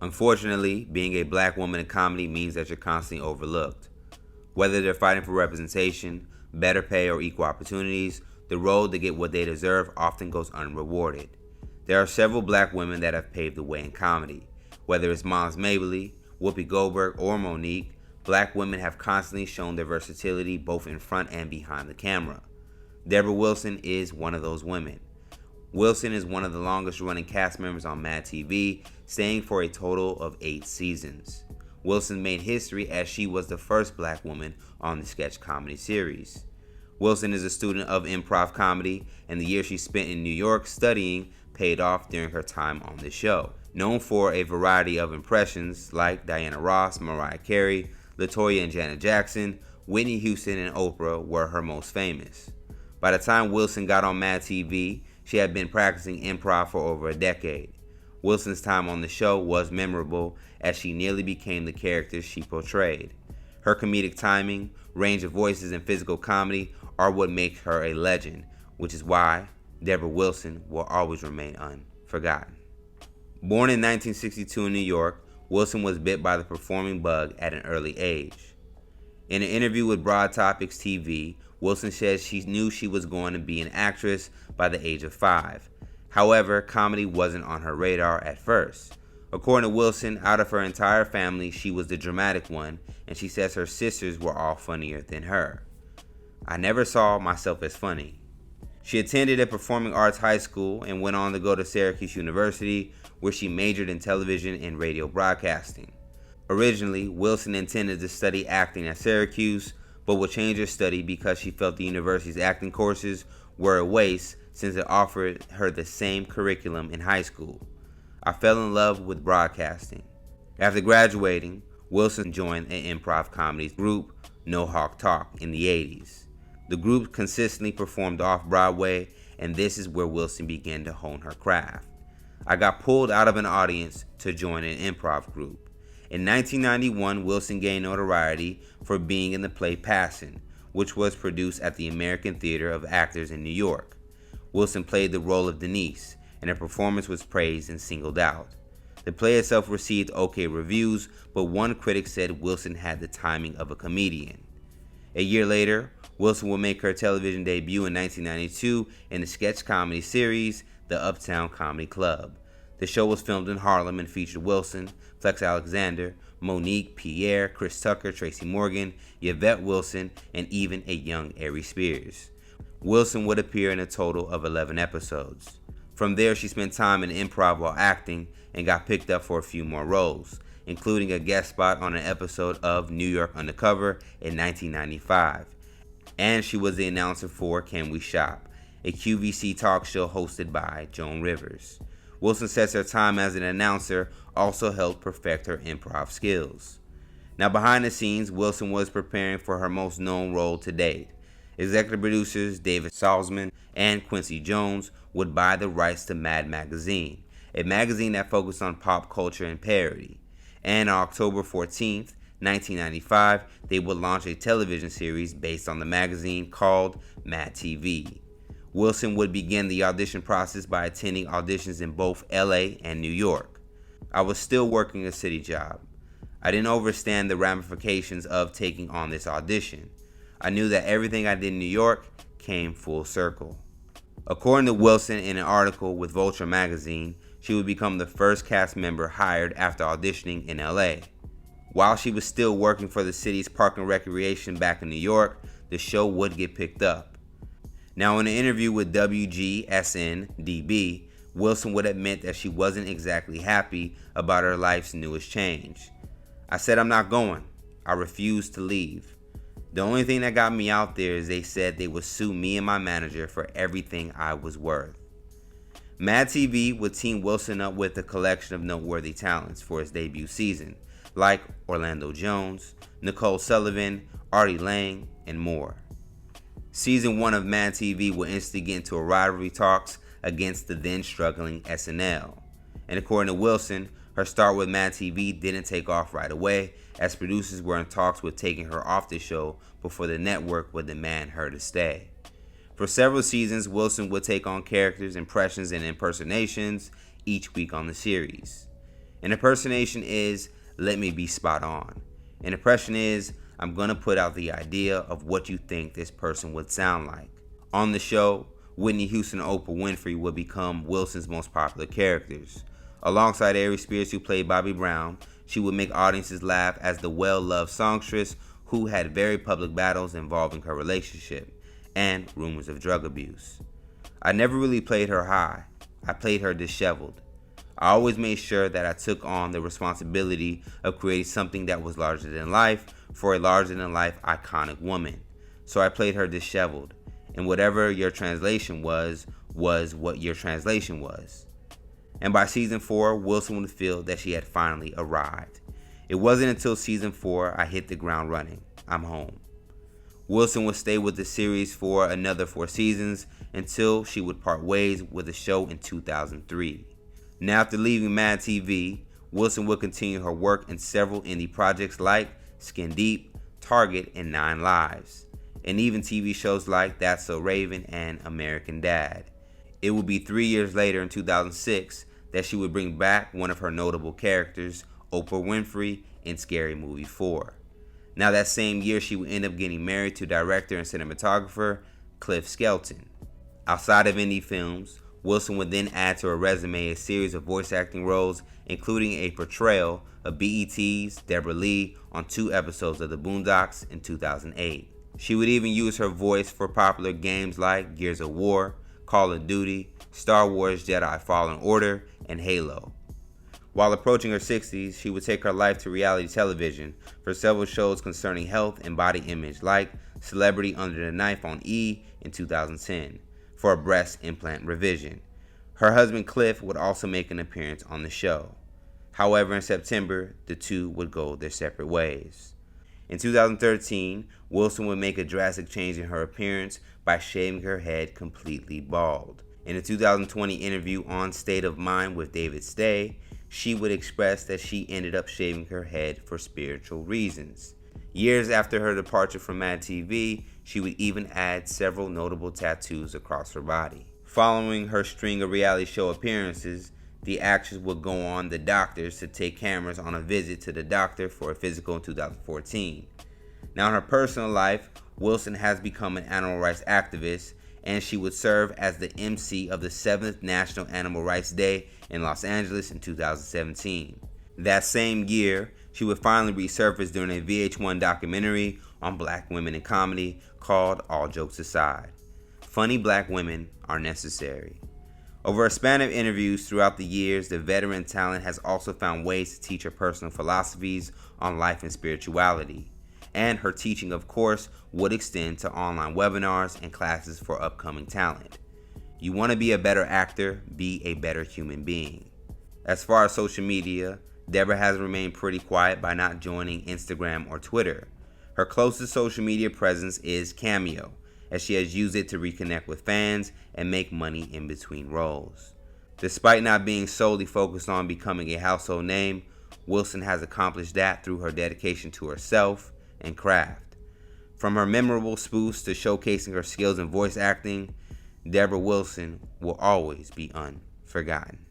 Unfortunately, being a black woman in comedy means that you're constantly overlooked. Whether they're fighting for representation, better pay, or equal opportunities, the road to get what they deserve often goes unrewarded. There are several black women that have paved the way in comedy. Whether it's Moms Mabley, Whoopi Goldberg, or Monique, black women have constantly shown their versatility both in front and behind the camera. Debra Wilson is one of those women. Wilson is one of the longest running cast members on MADtv, staying for a total of 8 seasons. Wilson made history as she was the first black woman on the sketch comedy series. Wilson is a student of improv comedy, and the year she spent in New York studying paid off during her time on the show. Known for a variety of impressions like Diana Ross, Mariah Carey, LaToya and Janet Jackson, Whitney Houston and Oprah were her most famous. By the time Wilson got on MADtv, she had been practicing improv for over a decade. Wilson's time on the show was memorable as she nearly became the character she portrayed. Her comedic timing, range of voices, and physical comedy are what make her a legend, which is why Debra Wilson will always remain unforgotten. Born in 1962 in New York, Wilson was bit by the performing bug at an early age. In an interview with Broad Topics TV, Wilson says she knew she was going to be an actress by the age of 5. However, comedy wasn't on her radar at first. According to Wilson, out of her entire family, she was the dramatic one, and she says her sisters were all funnier than her. I never saw myself as funny. She attended a performing arts high school and went on to go to Syracuse University, where she majored in television and radio broadcasting. Originally, Wilson intended to study acting at Syracuse, but would change her study because she felt the university's acting courses were a waste since it offered her the same curriculum in high school. I fell in love with broadcasting. After graduating, Wilson joined an improv comedy group, No Hawk Talk, in the 80s. The group consistently performed off-Broadway, and this is where Wilson began to hone her craft. I got pulled out of an audience to join an improv group. In 1991, Wilson gained notoriety for being in the play Passion, which was produced at the American Theater of Actors in New York. Wilson played the role of Denise, and her performance was praised and singled out. The play itself received okay reviews, but one critic said Wilson had the timing of a comedian. A year later, Wilson would make her television debut in 1992 in the sketch comedy series, The Uptown Comedy Club. The show was filmed in Harlem and featured Wilson, Flex Alexander, Monique, Pierre, Chris Tucker, Tracy Morgan, Yvette Wilson, and even a young Ari Spears. Wilson would appear in a total of 11 episodes. From there, she spent time in improv while acting and got picked up for a few more roles, including a guest spot on an episode of New York Undercover in 1995. And she was the announcer for Can We Shop, a QVC talk show hosted by Joan Rivers. Wilson says her time as an announcer also helped perfect her improv skills. Now, behind the scenes, Wilson was preparing for her most known role to date. Executive producers David Salzman and Quincy Jones would buy the rights to Mad Magazine, a magazine that focused on pop culture and parody. And on October 14th, 1995, they would launch a television series based on the magazine called MADtv. Wilson would begin the audition process by attending auditions in both LA and New York. I was still working a city job. I didn't understand the ramifications of taking on this audition. I knew that everything I did in New York came full circle. According to Wilson in an article with Vulture magazine, she would become the first cast member hired after auditioning in LA. While she was still working for the city's Park and Recreation back in New York, the show would get picked up. Now, in an interview with WGSN-DB, Wilson would admit that she wasn't exactly happy about her life's newest change. I said, I'm not going. I refused to leave. The only thing that got me out there is they said they would sue me and my manager for everything I was worth. MADtv would team Wilson up with a collection of noteworthy talents for its debut season, like Orlando Jones, Nicole Sullivan, Artie Lang, and more. Season 1 of MADtv would instantly get into a rivalry talks against the then struggling SNL. And according to Wilson, her start with MADtv didn't take off right away, as producers were in talks with taking her off the show before the network would demand her to stay. For several seasons, Wilson would take on characters, impressions, and impersonations each week on the series. An impersonation is, let me be spot on. An impression is, I'm going to put out the idea of what you think this person would sound like. On the show, Whitney Houston and Oprah Winfrey would become Wilson's most popular characters. Alongside Aries Spears, who played Bobby Brown, she would make audiences laugh as the well-loved songstress who had very public battles involving her relationship and rumors of drug abuse. I never really played her high. I played her disheveled. I always made sure that I took on the responsibility of creating something that was larger than life for a larger than life iconic woman. So I played her disheveled. And whatever your translation was what your translation was. And by season 4, Wilson would feel that she had finally arrived. It wasn't until season 4 I hit the ground running. I'm home. Wilson would stay with the series for another 4 seasons until she would part ways with the show in 2003. Now, after leaving MADtv, Wilson would continue her work in several indie projects like Skin Deep, Target, and 9 Lives, and even TV shows like That's So Raven and American Dad. It would be 3 years later in 2006 that she would bring back one of her notable characters, Oprah Winfrey, in Scary Movie 4. Now, that same year, she would end up getting married to director and cinematographer Cliff Skelton. Outside of indie films, Wilson would then add to her resume a series of voice acting roles, including a portrayal of BET's Debra Lee on 2 episodes of The Boondocks in 2008. She would even use her voice for popular games like Gears of War, Call of Duty, Star Wars Jedi Fallen Order, and Halo. While approaching her 60s, she would take her life to reality television for several shows concerning health and body image, like Celebrity Under the Knife on E! In 2010, for a breast implant revision. Her husband Cliff would also make an appearance on the show. However, in September, the two would go their separate ways. In 2013, Wilson would make a drastic change in her appearance by shaving her head completely bald. In a 2020 interview on State of Mind with David Stay, she would express that she ended up shaving her head for spiritual reasons. Years after her departure from MADtv, she would even add several notable tattoos across her body. Following her string of reality show appearances, the actress would go on The Doctors to take cameras on a visit to the doctor for a physical in 2014. Now, in her personal life, Wilson has become an animal rights activist, and she would serve as the MC of the 7th National Animal Rights Day in Los Angeles in 2017. That same year, she would finally resurface during a VH1 documentary on black women in comedy called All Jokes Aside. Funny black women are necessary. Over a span of interviews throughout the years, the veteran talent has also found ways to teach her personal philosophies on life and spirituality. And her teaching, of course, would extend to online webinars and classes for upcoming talent. You want to be a better actor, be a better human being. As far as social media, Debra has remained pretty quiet by not joining Instagram or Twitter. Her closest social media presence is Cameo, as she has used it to reconnect with fans and make money in between roles. Despite not being solely focused on becoming a household name, Wilson has accomplished that through her dedication to herself and craft. From her memorable spoofs to showcasing her skills in voice acting, Debra Wilson will always be unforgotten.